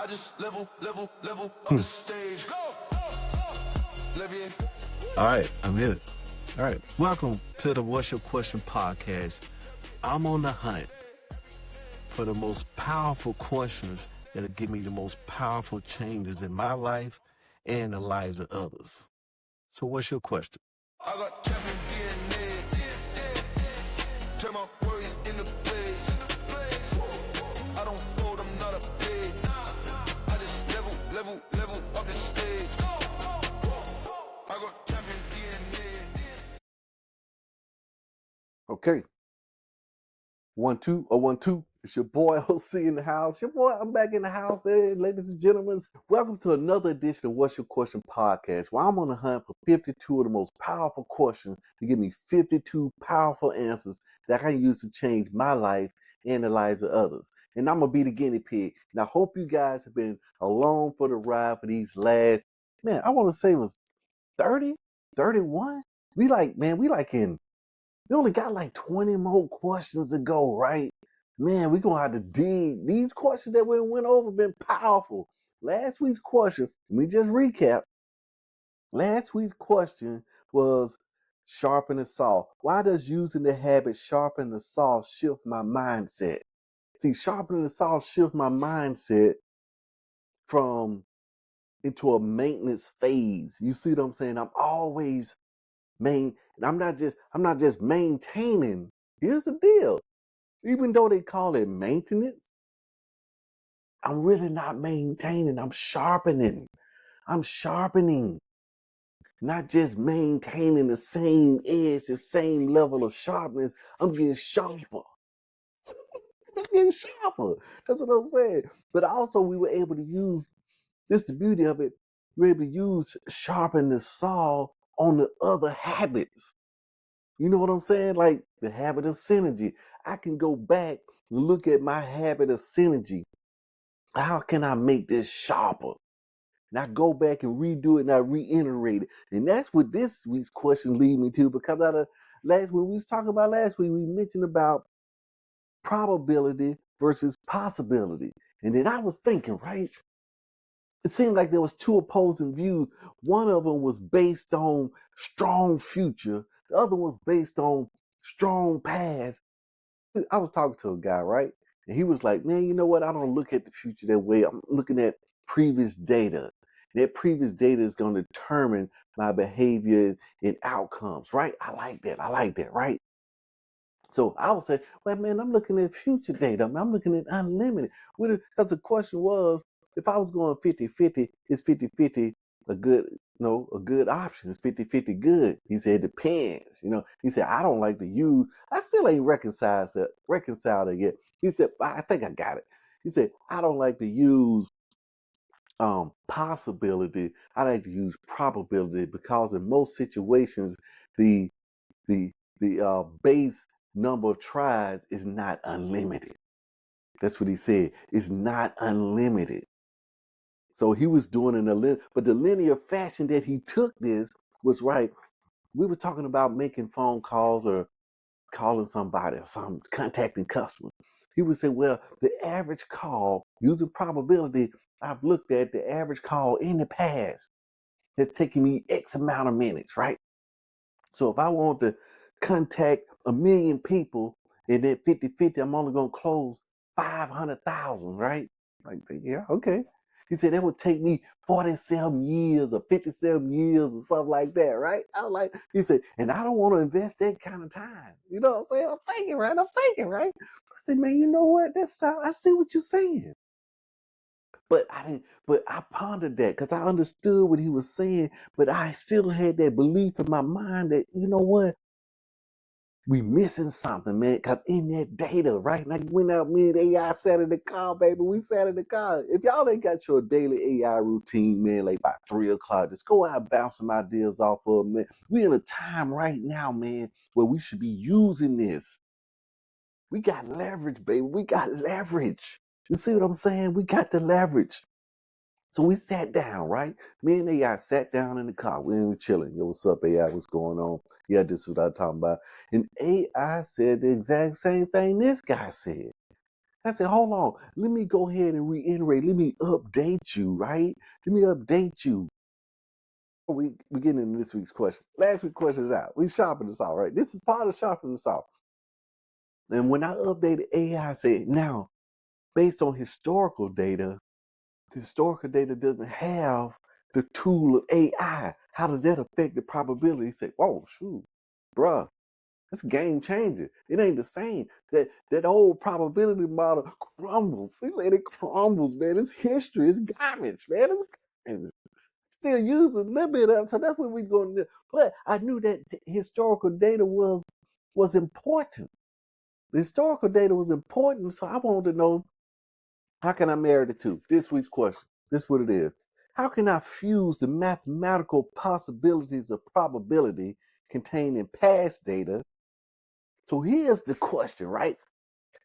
I just level up the stage. All right, I'm here. All right, welcome to the What's Your Question podcast. I'm on the hunt for the most powerful questions that'll give me the most powerful changes in my life and the lives of others. So what's your question? I got champion DNA. Turn my worries into plays. I don't fold, I'm not a pig. I just level up the stage. I got champion DNA. Okay. 1 2 1 2. It's your boy OC in the house. Your boy, I'm back in the house. Hey, ladies and gentlemen, welcome to another edition of What's Your Question podcast, where I'm on the hunt for 52 of the most powerful questions to give me 52 powerful answers that I can use to change my life and the lives of others. And I'm gonna be the guinea pig. And I hope you guys have been along for the ride for these last, man, I want to say it was 30, 31. We only got like 20 more questions to go, right? Man, we're gonna have to dig. These questions that we went over been powerful. Last week's question, let me just recap. Last week's question was sharpen the saw. Why does using the habit sharpen the saw shift my mindset? See, sharpening the saw shift my mindset from into a maintenance phase. You see what I'm saying? I'm always I'm not just maintaining. Here's the deal. Even though they call it maintenance, I'm really not maintaining. I'm sharpening. I'm sharpening. Not just maintaining the same edge, the same level of sharpness. I'm getting sharper. I'm getting sharper. That's what I'm saying. But also, we were able to use this, the beauty of it. We were able to use sharpen the saw on the other habits. You know what I'm saying? Like the habit of synergy. I can go back and look at my habit of synergy. How can I make this sharper? And I go back and redo it and I reiterate it. And that's what this week's question lead me to, because out of when we was talking about last week, we mentioned about probability versus possibility. And then I was thinking, right? It seemed like there was two opposing views. One of them was based on strong future. The other was based on strong past. I was talking to a guy, right? And he was like, man, you know what? I don't look at the future that way. I'm looking at previous data. That previous data is going to determine my behavior and outcomes, right? I like that. Right? So I would say, well, man, I'm looking at future data. I'm looking at unlimited. Because the question was, if I was going 50-50, is 50-50 a good, a good option? Is 50-50 good? He said, it depends. He said, I don't like to use, I still ain't reconciled it yet. He said, I think I got it. He said, I don't like to use possibility. I like to use probability, because in most situations, the the base number of tries is not unlimited. That's what he said. It's not unlimited. So he was doing but the linear fashion that he took this was right. We were talking about making phone calls or calling somebody or contacting customers. He would say, well, the average call using probability, I've looked at the average call in the past has taken me X amount of minutes, right? So if I want to contact 1 million people and then 50-50, I'm only going to close 500,000, right? Like, yeah, okay. He said that would take me 47 years or 57 years or something like that, right? I was like, he said, and I don't want to invest that kind of time. You know what I'm saying? I'm thinking, right? I said, man, you know what? I see what you're saying. But I pondered that because I understood what he was saying, but I still had that belief in my mind that, you know what? We missing something, man, because in that data, right? Like when me and AI sat in the car, baby, we sat in the car. If y'all ain't got your daily AI routine, man, like by 3 o'clock, just go out and bounce some ideas off of them, man. We in a time right now, man, where we should be using this. We got leverage, baby. We got leverage. You see what I'm saying? We got the leverage. So we sat down, right? Me and AI sat down in the car. We were chilling. Yo, what's up, AI? What's going on? Yeah, this is what I'm talking about. And AI said the exact same thing this guy said. I said, hold on, let me go ahead and reiterate. Let me update you, right? Let me update you. We getting into this week's question. Last week's question is out. We sharpening this out, right? This is part of sharpening this out. And when I updated AI, I said, now, based on historical data, the historical data doesn't have the tool of AI. How does that affect the probability? He said, whoa, shoot, bruh, that's a game changer. It ain't the same. That old probability model crumbles. He said it crumbles, man. It's history. It's garbage, man. It's garbage. Still using a little bit of it. So that's what we're going to do. But I knew that historical data was important. The historical data was important, so I wanted to know, how can I marry the two? This week's question. This is what it is. How can I fuse the mathematical possibilities of probability contained in past data? So here's the question, right?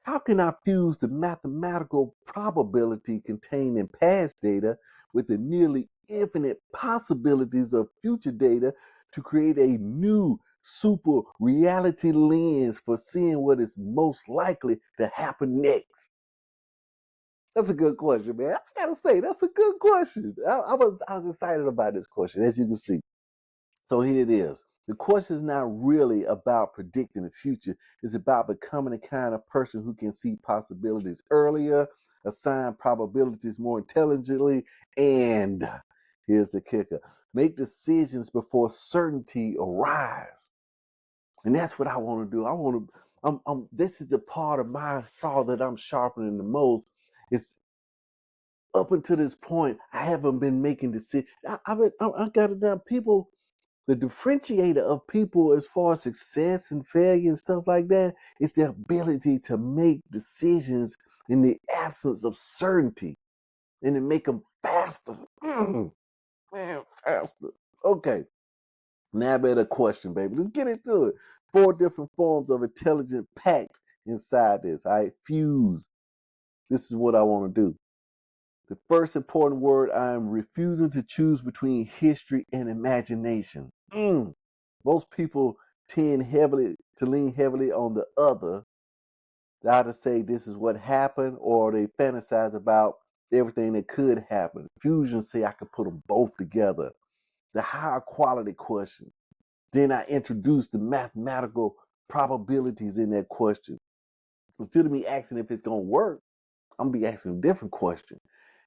How can I fuse the mathematical probability contained in past data with the nearly infinite possibilities of future data to create a new super reality lens for seeing what is most likely to happen next? That's a good question, man. I gotta say, that's a good question. I was excited about this question, as you can see. So here it is. The question is not really about predicting the future. It's about becoming the kind of person who can see possibilities earlier, assign probabilities more intelligently, and here's the kicker: make decisions before certainty arrives. And that's what I want to do. I want to. This is the part of my saw that I'm sharpening the most. It's up until this point, I haven't been making decisions. I got it down. People, the differentiator of people as far as success and failure and stuff like that is their ability to make decisions in the absence of certainty and to make them faster. Man, faster. Okay, now I better question, baby. Let's get into it. 4 different forms of intelligence packed inside this. I fuse. This is what I want to do. The first important word, I am refusing to choose between history and imagination. Most people tend to lean heavily on the other, to either say this is what happened or they fantasize about everything that could happen. Fusion say I could put them both together. The higher quality question. Then I introduce the mathematical probabilities in that question. Instead of me asking if it's going to work, I'm going to be asking a different question.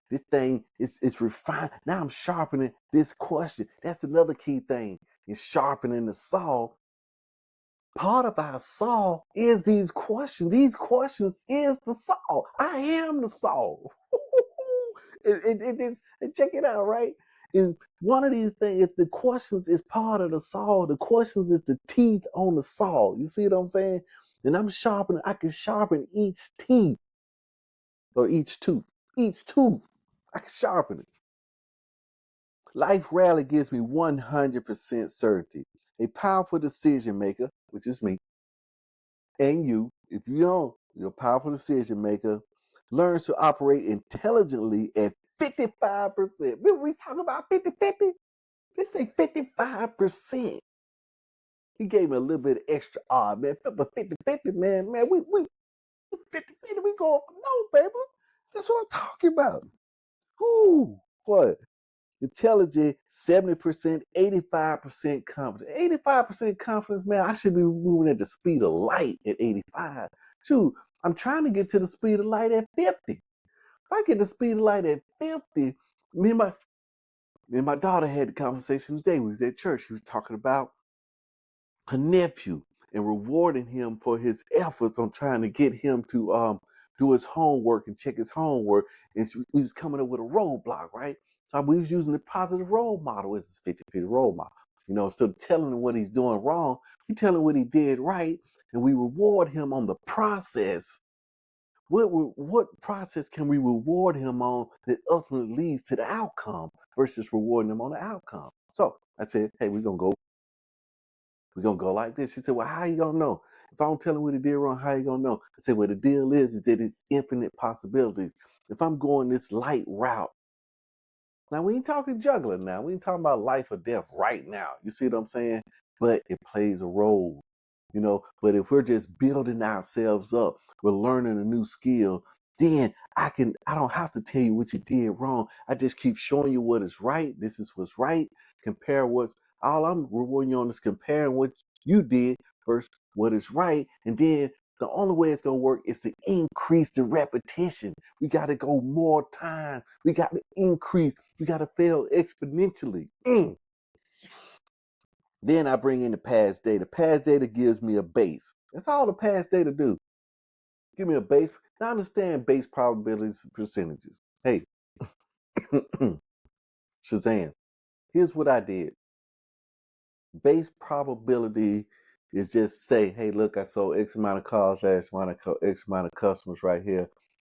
This thing it's refined. Now I'm sharpening this question. That's another key thing. Is sharpening the saw. Part of our saw is these questions. These questions is the saw. I am the saw. And check it out, right? And one of these things, if the questions is part of the saw, the questions is the teeth on the saw. You see what I'm saying? And I'm sharpening, I can sharpen each teeth or each tooth. Each tooth. I can sharpen it. Life rarely gives me 100% certainty. A powerful decision maker, which is me, and you, if you don't, you're a powerful decision maker, learns to operate intelligently at 55%. We talk about 50-50. Let's say 55%. He gave me a little bit extra man. But 50-50, man, we 50-50, we going for no, baby. That's what I'm talking about. Whoo, what? Intelligent, 70%, 85% confidence. 85% confidence, man, I should be moving at the speed of light at 85. Shoot, I'm trying to get to the speed of light at 50. If I get the speed of light at 50, me and my daughter had the conversation today. We was at church. She was talking about her nephew and rewarding him for his efforts on trying to get him to do his homework and check his homework. And we was coming up with a roadblock, right? So we was using the positive role model as his 50-50 role model. Instead of telling him what he's doing wrong, we tell him what he did right, and we reward him on the process. What process can we reward him on that ultimately leads to the outcome versus rewarding him on the outcome? So I said, hey, we're gonna go like this. She said, well, how you gonna know? If I don't tell him what he did wrong, how you gonna know? I said, well, the deal is that it's infinite possibilities. If I'm going this light route, now we ain't talking juggling now. We ain't talking about life or death right now. You see what I'm saying? But it plays a role. But if we're just building ourselves up, we're learning a new skill, then I don't have to tell you what you did wrong. I just keep showing you what is right. This is what's right. Compare what's all I'm rewarding you on is comparing what you did versus what is right. And then the only way it's gonna work is to increase the repetition. We gotta go more time. We gotta increase. We gotta fail exponentially. Then I bring in the past data. Past data gives me a base. That's all the past data do. Give me a base. Now I understand base probabilities and percentages. Hey, Shazam. Here's what I did. Base probability is just say, hey, look, I sold X amount of cars last month, X amount of customers right here.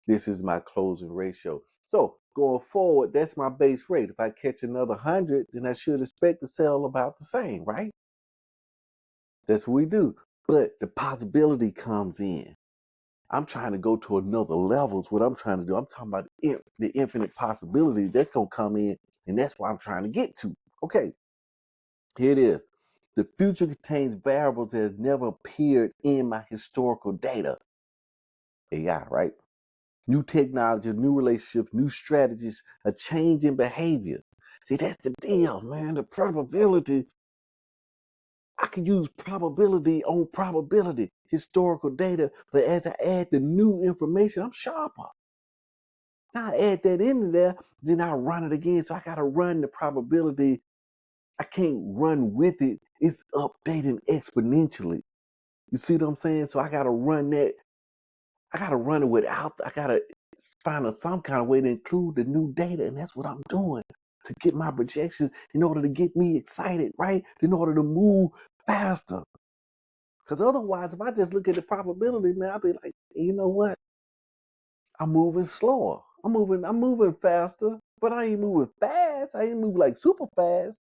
This is my closing ratio. So going forward, that's my base rate. If I catch another 100, then I should expect to sell about the same, right? That's what we do. But the possibility comes in. I'm trying to go to another level is what I'm trying to do. I'm talking about the infinite possibility that's going to come in, and that's what I'm trying to get to. Okay, here it is. The future contains variables that have never appeared in my historical data. AI, right? New technology, new relationships, new strategies, a change in behavior. See, that's the deal, man. The probability, I can use probability on probability, historical data, but as I add the new information, I'm sharper. Now I add that into there, then I run it again. So I got to run the probability. I can't run with it. It's updating exponentially. You see what I'm saying? So I got to run that. I got to run it without, I got to find some kind of way to include the new data. And that's what I'm doing to get my projections in order to get me excited, right? In order to move faster. Because otherwise, if I just look at the probability, man, I'll be like, you know what? I'm moving slower. I'm moving faster, but I ain't moving fast. I ain't moving like super fast.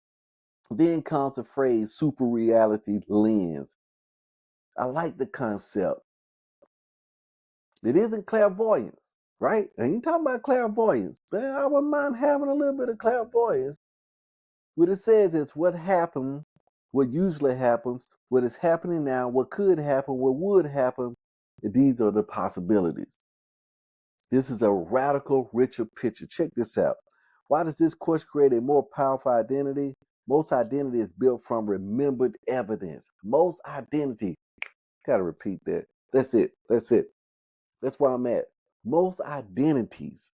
Then comes the phrase super reality lens. I like the concept. It isn't clairvoyance, right? And you talking about clairvoyance. Man, I wouldn't mind having a little bit of clairvoyance. What it says is what happened, what usually happens, what is happening now, what could happen, what would happen. These are the possibilities. This is a radical, richer picture. Check this out. Why does this course create a more powerful identity? Most identity is built from remembered evidence. Most identity, gotta repeat that. That's it. That's it. That's where I'm at. Most identities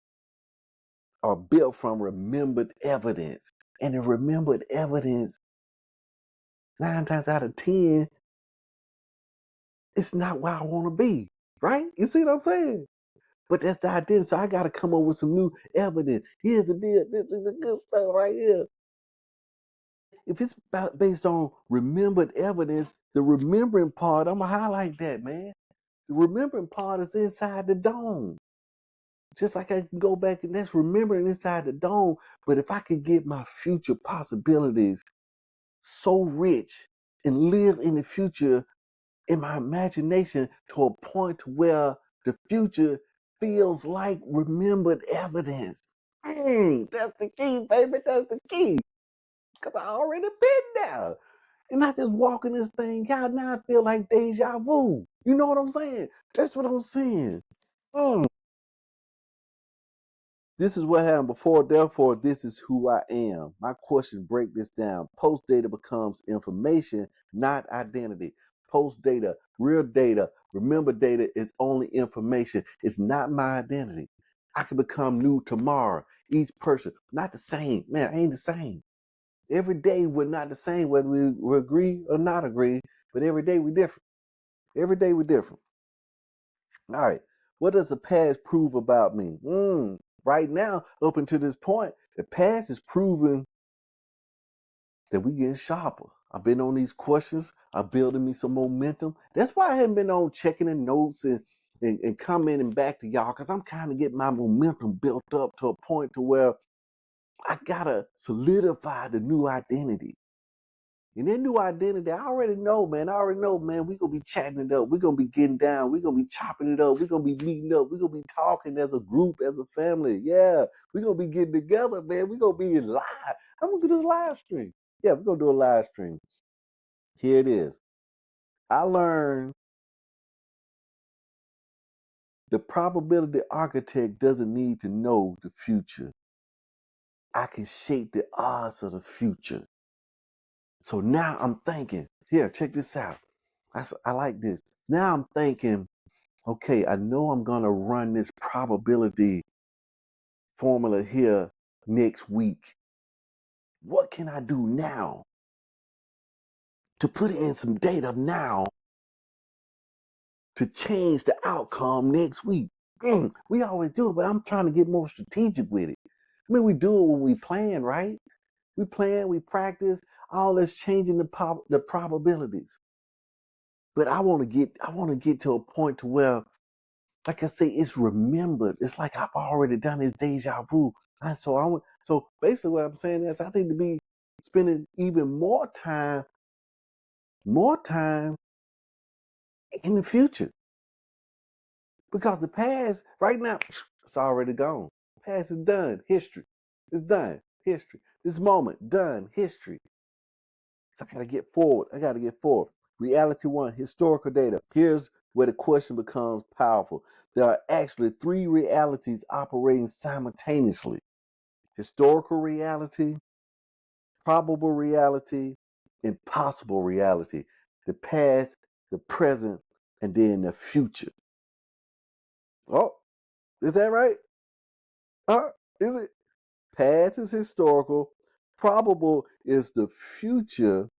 are built from remembered evidence. And the remembered evidence, 9 times out of 10, it's not where I want to be. Right? You see what I'm saying? But that's the identity. So I got to come up with some new evidence. Here's the deal. This is the good stuff right here. If it's based on remembered evidence, the remembering part, I'm going to highlight that, man. The remembering part is inside the dome. Just like I can go back and that's remembering inside the dome. But if I could get my future possibilities so rich and live in the future in my imagination to a point where the future feels like remembered evidence. That's the key, baby. That's the key. Because I already been there. And I just walking this thing out now, I feel like deja vu. You know what I'm saying? That's what I'm saying. Mm. This is what happened before, therefore, this is who I am. My question break this down. Post data becomes information, not identity. Post data, real data, remember data is only information. It's not my identity. I can become new tomorrow. Each person, not the same. Man, I ain't the same. Every day we're not the same, whether we agree or not agree, but every day we're different. Every day we're different. All right. What does the past prove about me? Right now, up until this point, the past is proving that we getting sharper. I've been on these questions. I'm building me some momentum. That's why I haven't been on checking the notes and commenting back to y'all, because I'm kind of getting my momentum built up to a point to where I gotta solidify the new identity. And that new identity, I already know, man. I already know, man. We're going to be chatting it up. We're going to be getting down. We're going to be chopping it up. We're going to be meeting up. We're going to be talking as a group, as a family. Yeah. We're going to be getting together, man. We're going to be in live. I'm going to do a live stream. Yeah, we're going to do a live stream. Here it is. I learned The probability architect doesn't need to know the future. I can shape the odds of the future. So now I'm thinking, here, check this out. I like this. Now I'm thinking, okay, I know I'm going to run this probability formula here next week. What can I do now to put in some data now to change the outcome next week? We always do it, but I'm trying to get more strategic with it. I mean, we do it when we plan, right? We plan, we practice, all that's changing the probabilities. But I want to get to a point to where, like I say, it's remembered. It's like I've already done this deja vu. And so basically what I'm saying is I need to be spending even more time in the future. Because the past, right now, it's already gone. The past is done. History. It's done. History. This moment, done. History. So I gotta get forward. Reality one, historical data. Here's where the question becomes powerful. There are actually three realities operating simultaneously: historical reality, probable reality, and possible reality. The past, the present, and then the future. Oh, is that right? Is it? Past is historical, probable is the future,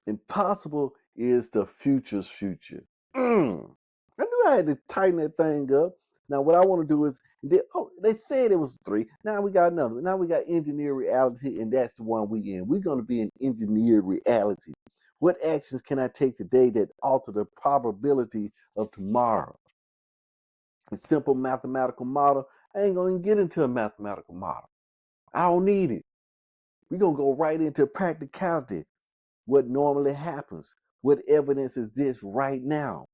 impossible is the future's future. I knew I had to tighten that thing up. Now, what I want to do is, they said it was three. Now we got another one. Now we got engineered reality, and that's the one we in. We're going to be in engineered reality. What actions can I take today that alter the probability of tomorrow? A simple mathematical model. I ain't going to get into a mathematical model. I don't need it. We're going to go right into practicality. What normally happens? What evidence exists right now?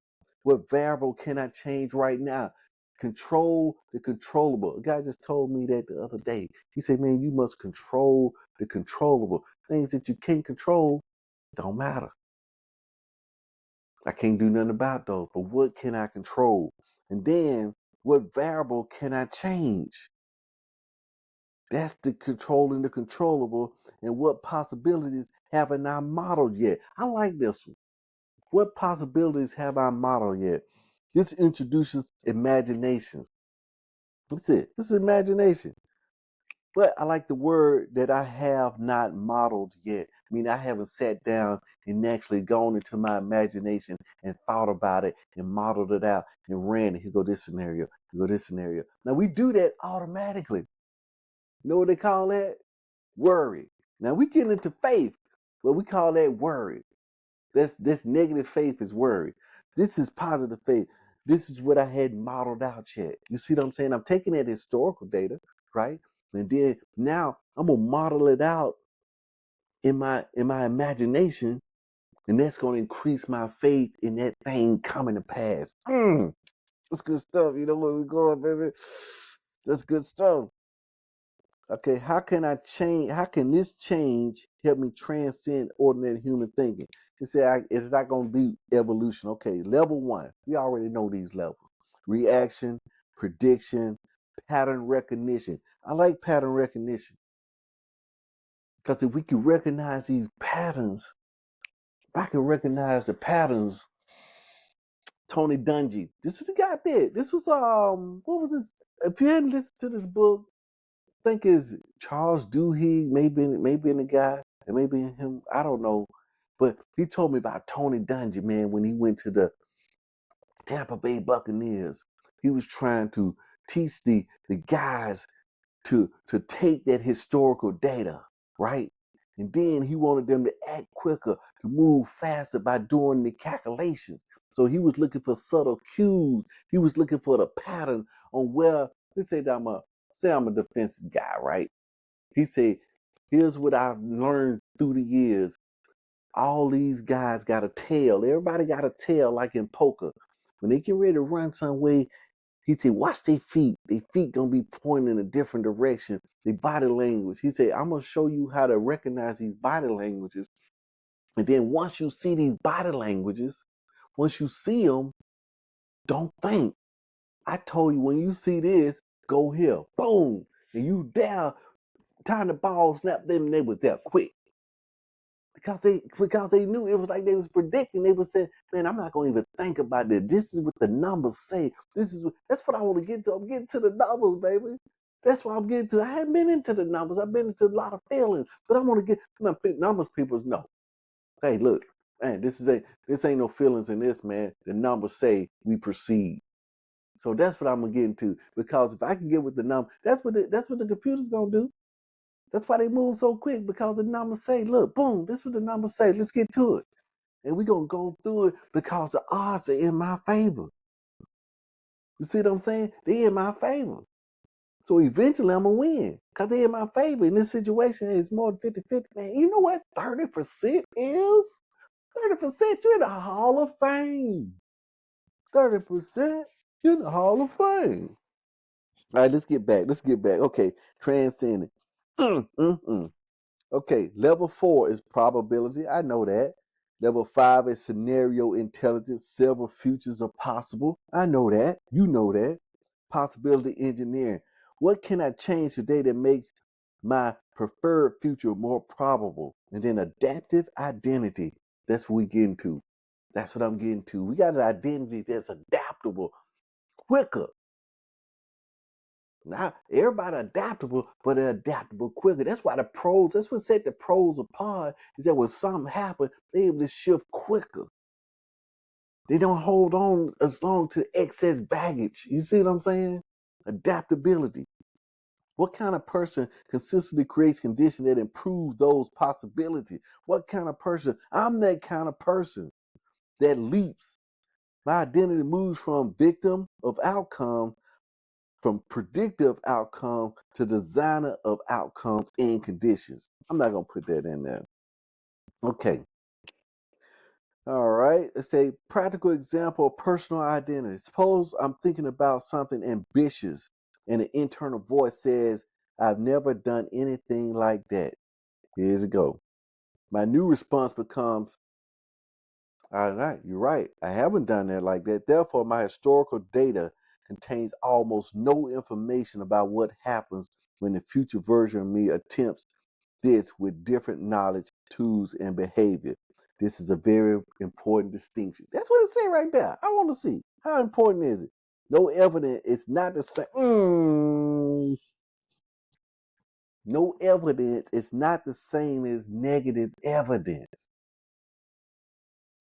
What variable can I change right now? Control the controllable. A guy just told me that the other day. He said, man, you must control the controllable. Things that you can't control don't matter. I can't do nothing about those, but what can I control? And then what variable can I change? That's the controlling the controllable. And what possibilities haven't I modeled yet? I like this one. What possibilities have I modeled yet? This introduces imaginations. That's it. This is imagination. But I like the word that I have not modeled yet. I mean, I haven't sat down and actually gone into my imagination and thought about it and modeled it out and ran it. Here go this scenario. Here go this scenario. Now we do that automatically. You know what they call that? Worry. Now we get into faith, but we call that worry. This negative faith is worry. This is positive faith. This is what I had modeled out yet. You see what I'm saying? I'm taking that historical data, right? And then now I'm gonna model it out in my imagination, and that's gonna increase my faith in that thing coming to pass. That's good stuff. You know where we're going, baby. That's good stuff. Okay, how can I change? How can this change help me transcend ordinary human thinking? He said, it's not going to be evolution. Okay, level one, we already know these levels: reaction, prediction, pattern recognition. I like pattern recognition because if we can recognize these patterns, if I can recognize the patterns, Tony Dungy, this was the guy did. This was what was this? If you hadn't listened to this book, think is Charles Duhigg, maybe in the guy, and maybe in him. I don't know, but he told me about Tony Dungy, man, when he went to the Tampa Bay Buccaneers. He was trying to teach the guys to take that historical data, right? And then he wanted them to act quicker, to move faster by doing the calculations. So he was looking for subtle cues. He was looking for the pattern on where, let's say that I'm a defensive guy, right? He said, here's what I've learned through the years. All these guys got a tail. Everybody got a tail like in poker. When they get ready to run some way, he said, watch their feet. Their feet gonna be pointing in a different direction. Their body language. He said, I'm gonna show you how to recognize these body languages. And then once you see these body languages, once you see them, don't think. I told you when you see this, go here. Boom. And you down, turn the ball, snap them, and they was there quick. Because they knew it was like they was predicting. They was saying, man, I'm not gonna even think about this. This is what the numbers say. That's what I want to get to. I'm getting to the numbers, baby. That's what I'm getting to. I haven't been into the numbers. I've been into a lot of feelings, but I want to get numbers. People know. Hey, look, man, this ain't no feelings in this, man. The numbers say we proceed. So that's what I'm gonna get into. Because if I can get with the number, that's what the computer's gonna do. That's why they move so quick, because the numbers say, look, boom, this is what the numbers say. Let's get to it. And we're going to go through it because the odds are in my favor. You see what I'm saying? They're in my favor. So eventually I'm going to win because they're in my favor. In this situation, it's more than 50-50. Man, you know what 30% is? 30%, you're in the Hall of Fame. 30%, you're in the Hall of Fame. All right, let's get back. Okay, transcending. Okay, level 4 is probability. I know that. Level 5 is scenario intelligence. Several futures are possible. I know that. You know that. Possibility engineering. What can I change today that makes my preferred future more probable? And then adaptive identity. That's what we get into. That's what I'm getting to. We got an identity that's adaptable quicker. Now, everybody adaptable, but they're adaptable quicker. That's why that's what set the pros apart, is that when something happens, they're able to shift quicker. They don't hold on as long to excess baggage. You see what I'm saying? Adaptability. What kind of person consistently creates conditions that improve those possibilities? What kind of person? I'm that kind of person that leaps. My identity moves from victim of outcome, from predictive outcome to designer of outcomes and conditions. I'm not going to put that in there. Okay. All right. Let's say practical example of personal identity. Suppose I'm thinking about something ambitious and an internal voice says, I've never done anything like that. Here's it go. My new response becomes, all right, you're right. I haven't done that like that. Therefore, my historical data contains almost no information about what happens when the future version of me attempts this with different knowledge, tools, and behavior. This is a very important distinction. That's what it says right there. I want to see. How important is it? No evidence. It's not the same. No evidence. It's not the same as negative evidence.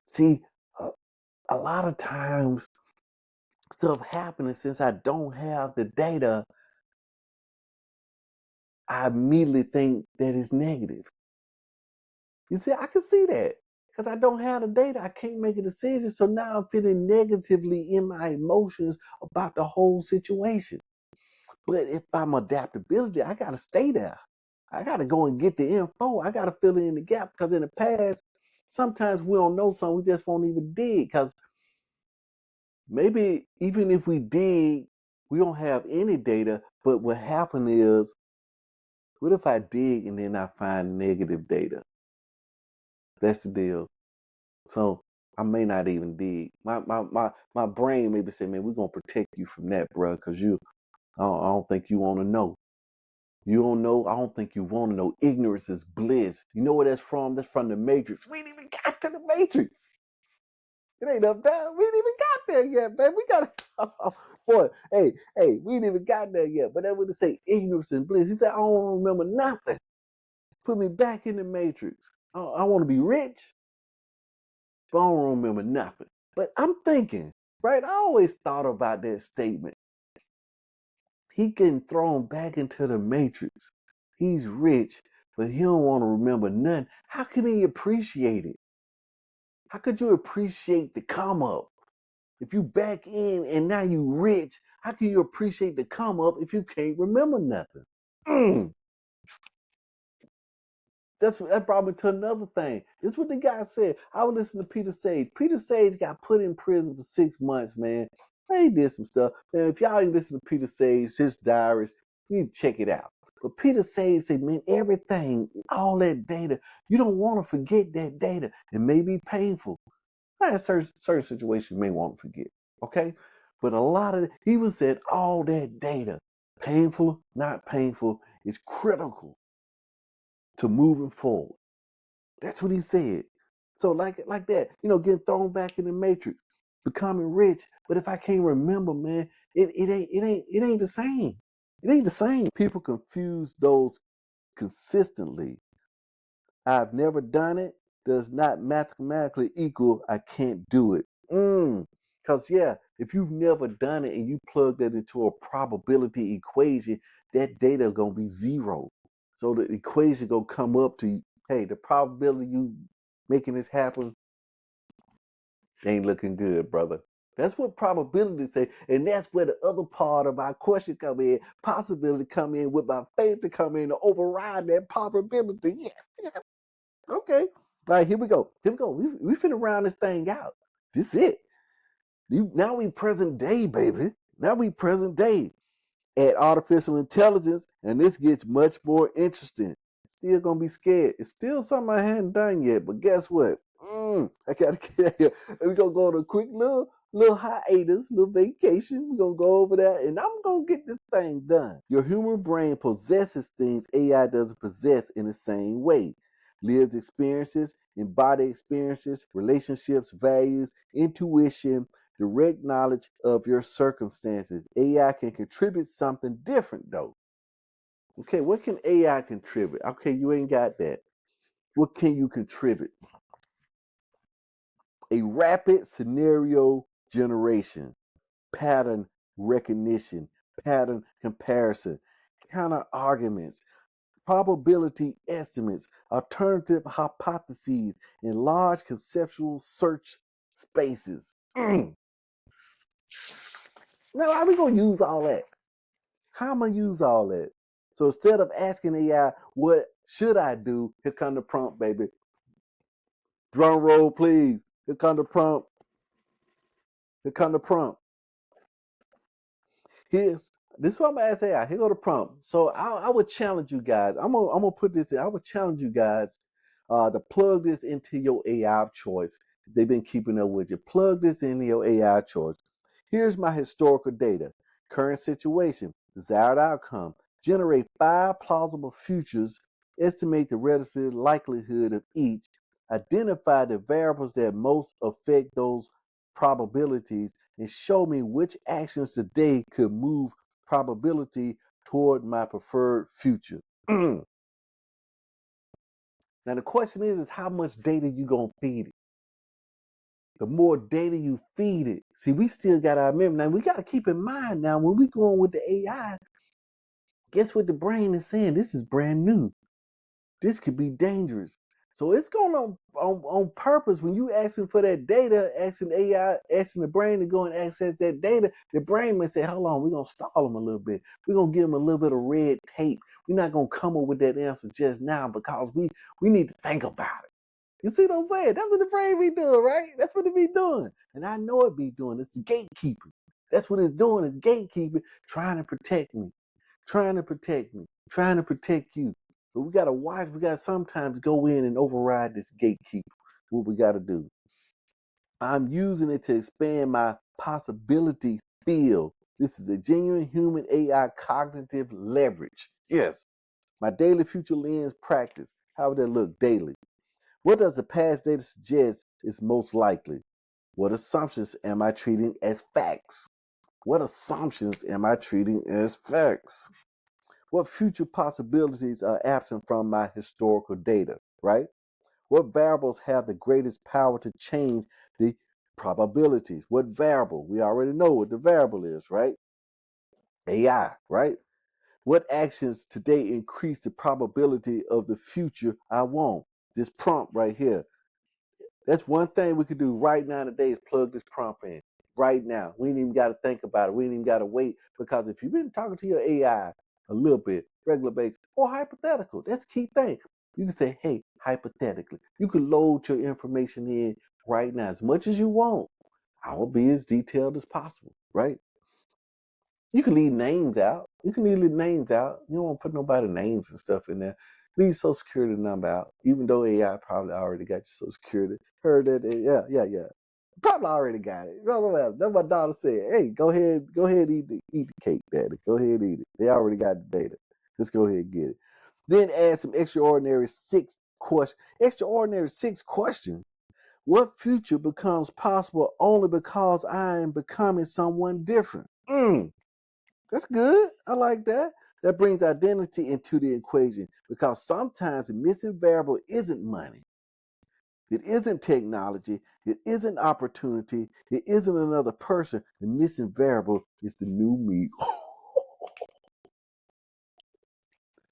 See, a lot of times stuff happening, since I don't have the data, I immediately think that it's negative. You see, I can see that because I don't have the data. I can't make a decision. So now I'm feeling negatively in my emotions about the whole situation. But if I'm adaptability, I got to stay there. I got to go and get the info. I got to fill in the gap, because in the past, sometimes we don't know something. We just won't even dig, because maybe even if we dig, we don't have any data. But what happened is, what if I dig and then I find negative data? That's the deal. So I may not even dig. My brain maybe say, man, we're gonna protect you from that, bro, because I don't think you want to know. You don't know. I don't think you want to know. Ignorance is bliss. You know where that's from? That's from the Matrix. We ain't even got to the Matrix. It ain't up there. We ain't even got there yet, man. We got boy. Hey, we ain't even got there yet. But that would say ignorance and bliss. He said, I don't remember nothing. Put me back in the Matrix. I want to be rich, but I don't remember nothing. But I'm thinking, right? I always thought about that statement. He getting thrown back into the Matrix. He's rich, but he don't want to remember nothing. How can he appreciate it? How could you appreciate the come up? If you back in and now you rich, how can you appreciate the come up if you can't remember nothing? That brought me to another thing. This is what the guy said. I would listen to Peter Sage. Peter Sage got put in prison for 6 months, man. He did some stuff. Man, if y'all ain't listen to Peter Sage, his diaries, you need to check it out. But Peter Sage said, man, everything, all that data, you don't want to forget that data. It may be painful. Certain situations you may want to forget. Okay? But a lot of he was said all that data, painful, not painful, is critical to moving forward. That's what he said. So like that, getting thrown back in the matrix, becoming rich. But if I can't remember, man, it ain't the same. It ain't the same. People confuse those consistently. I've never done it does not mathematically equal I can't do it. Because, yeah, if you've never done it and you plug that into a probability equation, that data going to be zero. So the equation going to come up to, hey, the probability you making this happen ain't looking good, brother. That's what probabilities say. And that's where the other part of my question come in. Possibility come in with my faith to come in to override that probability. Yeah. Okay. All right, here we go. We finna round this thing out. This it. Now we present day, baby. Now we present day. Add artificial intelligence, and this gets much more interesting. Still gonna be scared. It's still something I hadn't done yet, but guess what? I gotta get here. We're gonna go on a quick little hiatus, little vacation. We're gonna go over there, and I'm gonna get this thing done. Your human brain possesses things AI doesn't possess in the same way. Lived experiences, embodied experiences, relationships, values, intuition, direct knowledge of your circumstances. AI can contribute something different though. Okay, what can AI contribute? Okay, you ain't got that. What can you contribute? A rapid scenario generation, pattern recognition, pattern comparison, counter arguments, probability estimates, alternative hypotheses, and large conceptual search spaces. Now, how are we going to use all that? How am I use all that? So instead of asking AI, what should I do? Here come the prompt, baby. Drum roll, please. Here come the prompt. Here come the prompt. This is what I'm gonna ask AI. Here go the prompt. So I would challenge you guys. I'm gonna put this in. I would challenge you guys to plug this into your AI of choice. They've been keeping up with you. Plug this into your AI choice. Here's my historical data. Current situation, desired outcome. Generate 5 plausible futures. Estimate the relative likelihood of each. Identify the variables that most affect those probabilities and show me which actions today could move probability toward my preferred future. Now the question is how much data you gonna feed it? The more data you feed it, see, we still got our memory. Now we got to keep in mind now when we going with the AI, guess what the brain is saying? This is brand new. This could be dangerous. So it's going on purpose when you asking for that data, asking AI, asking the brain to go and access that data, the brain may say, hold on, we're going to stall them a little bit. We're going to give them a little bit of red tape. We're not going to come up with that answer just now because we need to think about it. You see what I'm saying? That's what the brain be doing, right? That's what it be doing. And I know it be doing. It's gatekeeping. That's what it's doing. It's gatekeeping, trying to protect me, trying to protect me, trying to protect you. But we got to watch. We got to sometimes go in and override this gatekeeper. What we got to do. I'm using it to expand my possibility field. This is a genuine human AI cognitive leverage. Yes. My daily future lens practice. How would that look daily? What does the past data suggest is most likely? What assumptions am I treating as facts? What assumptions am I treating as facts? What future possibilities are absent from my historical data, right? What variables have the greatest power to change the probabilities? What variable? We already know what the variable is, right? AI, right? What actions today increase the probability of the future I want? This prompt right here. That's one thing we could do right now today is plug this prompt in. Right now. We ain't even got to think about it. We ain't even got to wait. Because if you've been talking to your AI a little bit, regular basis, or hypothetical, that's the key thing. You can say, hey, hypothetically. You can load your information in right now as much as you want. I will be as detailed as possible, right? You can leave names out. You can leave names out. You don't want to put nobody's names and stuff in there. Leave Social Security number out, even though AI probably already got your Social Security. Heard that? Yeah. Probably already got it. That's what my daughter said. Hey, go ahead, eat the cake, Daddy. Go ahead, eat it. They already got the data. Let's go ahead and get it. Then add some extraordinary six questions. What future becomes possible only because I am becoming someone different? That's good. I like that. That brings identity into the equation because sometimes the missing variable isn't money. It isn't technology. It isn't opportunity. It isn't another person. The missing variable is the new me.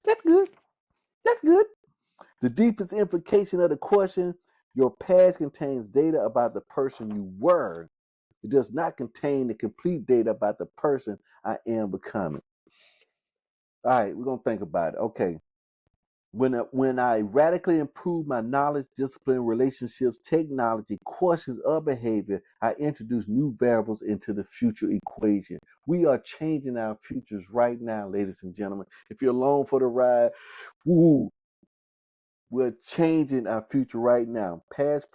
That's good. That's good. The deepest implication of the question, your past contains data about the person you were. It does not contain the complete data about the person I am becoming. All right, we're going to think about it. Okay. When I radically improve my knowledge, discipline, relationships, technology, questions of behavior, I introduce new variables into the future equation. We are changing our futures right now, ladies and gentlemen. If you're along for the ride, woo, we're changing our future right now. Past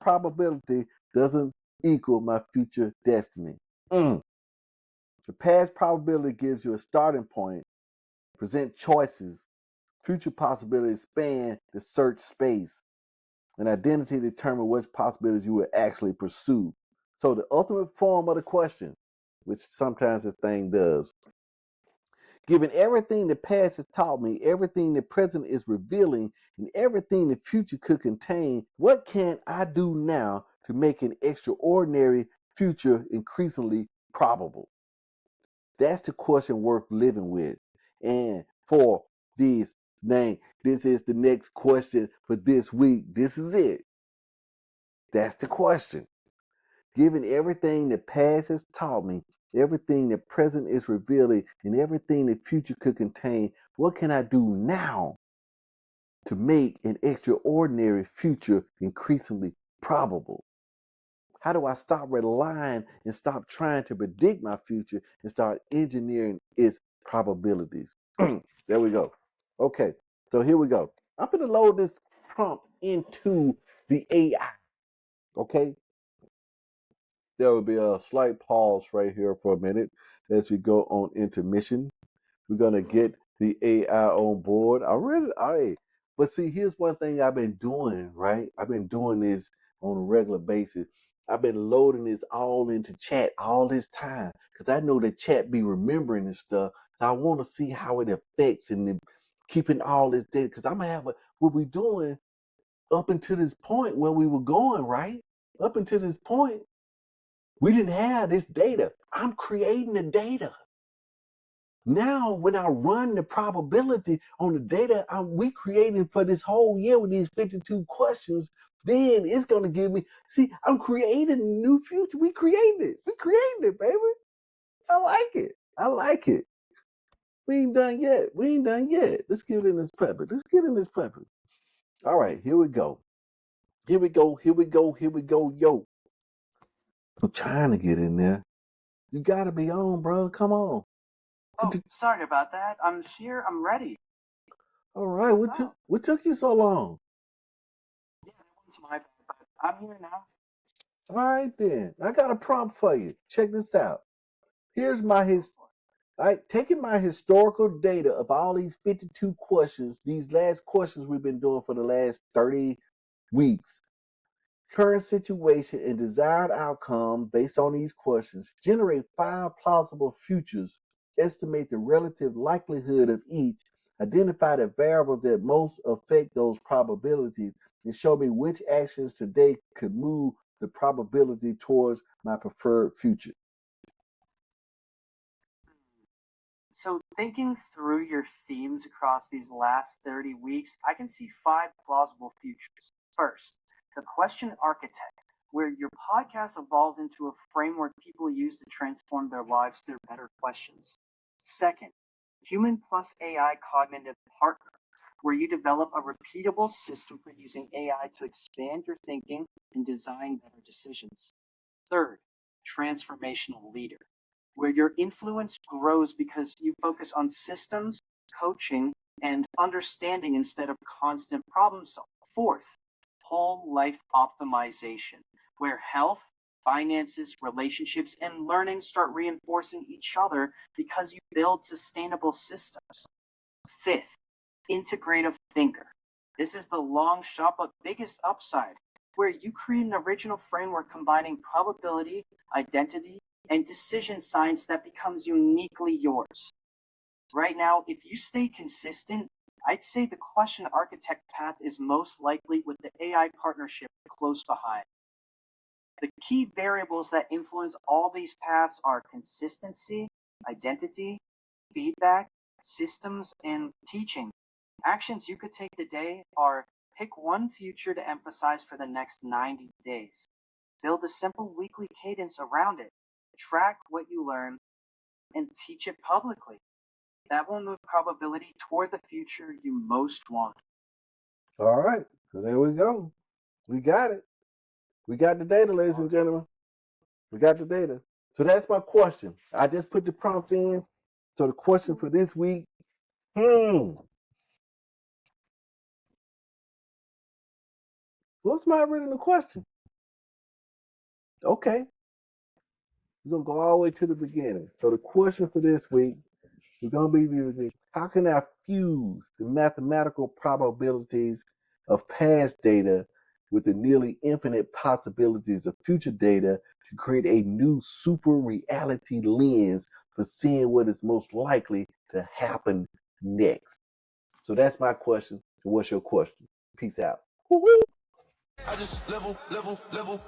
probability doesn't equal my future destiny. The past probability gives you a starting point, present choices. Future possibilities span the search space, and identity determines which possibilities you will actually pursue. So the ultimate form of the question, which sometimes this thing does, given everything the past has taught me, everything the present is revealing, and everything the future could contain, what can I do now to make an extraordinary future increasingly probable? That's the question worth living with. And for these this is the next question for this week. This is it. That's the question. Given everything the past has taught me, everything the present is revealing, and everything the future could contain, what can I do now to make an extraordinary future increasingly probable? How do I stop relying and stop trying to predict my future and start engineering its probabilities? There we go. Okay, so here we go. I'm going to load this prompt into the AI. Okay, there will be a slight pause right here for a minute as we go on intermission. We're gonna get the AI on board. But see, here's one thing I've been doing, right? I've been doing this on a regular basis. I've been loading this all into chat all this time because I know that chat be remembering this stuff. So I want to see how it affects and keeping all this data because I'm gonna have what we doing up until this point where we were going, right? Up until this point, we didn't have this data. I'm creating the data. Now, when I run the probability on the data we created for this whole year with these 52 questions, then it's going to give me, see, I'm creating a new future. We created it. We created it, baby. I like it. I like it. We ain't done yet. We ain't done yet. Let's get in this pepper. Let's get in this pepper. All right, here we go. Here we go. Here we go. Here we go. Yo, I'm trying to get in there. You got to be on, bro. Come on. Oh, sorry about that. I'm here. I'm ready. All right. What took you so long? Yeah, it was my bad, but I'm here now. All right, then. I got a prompt for you. Check this out. Here's my taking my historical data of all these 52 questions, these last questions we've been doing for the last 30 weeks. Current situation and desired outcome based on these questions. Generate 5 plausible futures. Estimate the relative likelihood of each. Identify the variables that most affect those probabilities and show me which actions today could move the probability towards my preferred future. So, thinking through your themes across these last 30 weeks, I can see 5 plausible futures. First, the question architect, where your podcast evolves into a framework people use to transform their lives through better questions. Second, human plus AI cognitive partner, where you develop a repeatable system for using AI to expand your thinking and design better decisions. Third, transformational leader, where your influence grows because you focus on systems, coaching, and understanding instead of constant problem solving. Fourth, whole life optimization, where health, finances, relationships, and learning start reinforcing each other because you build sustainable systems. Fifth, integrative thinker. This is the long shot but biggest upside, where you create an original framework combining probability, identity, and decision science that becomes uniquely yours. Right now, if you stay consistent, I'd say the question architect path is most likely with the AI partnership close behind. The key variables that influence all these paths are consistency, identity, feedback, systems, and teaching. Actions you could take today are: pick one future to emphasize for the next 90 days. Build a simple weekly cadence around it. Track what you learn and teach it publicly. That will move probability toward the future you most want. All right, so there we go. We got it. We got the data, ladies and gentlemen. We got the data. So that's my question. I just put the prompt in. So the question for this week, what's my original question? Okay, we're going to go all the way to the beginning. So the question for this week, we're going to be using, how can I fuse the mathematical probabilities of past data with the nearly infinite possibilities of future data to create a new super reality lens for seeing what is most likely to happen next? So that's my question. So what's your question? Peace out. Woo-hoo. I just level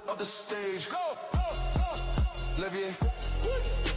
up the stage. Go, Levier.